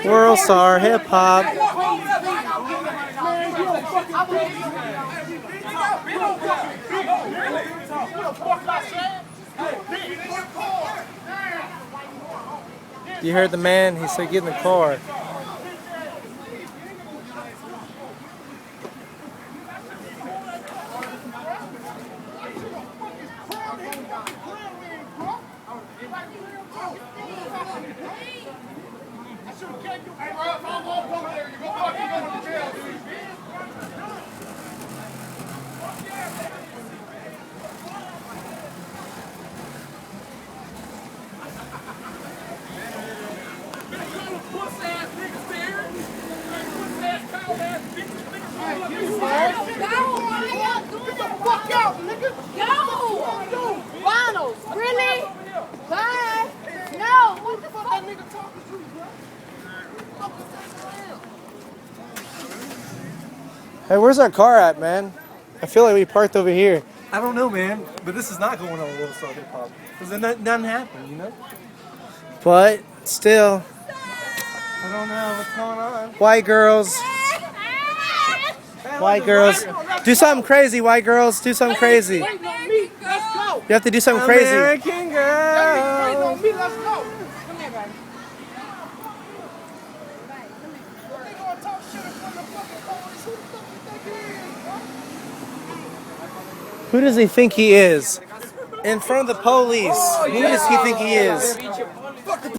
World star hip hop. You heard the man, he said get in the car. Hey, where's our car at, man? I feel like we parked over here. I don't know, man, but this is not going on World Star Hip Hop because then nothing happened, you know. But still, I don't know what's going on. white girls, white girls, do something crazy. White girls, do something crazy. You have to do something crazy. American girl. Who does he think he is? In front of the police. Who does he think he is?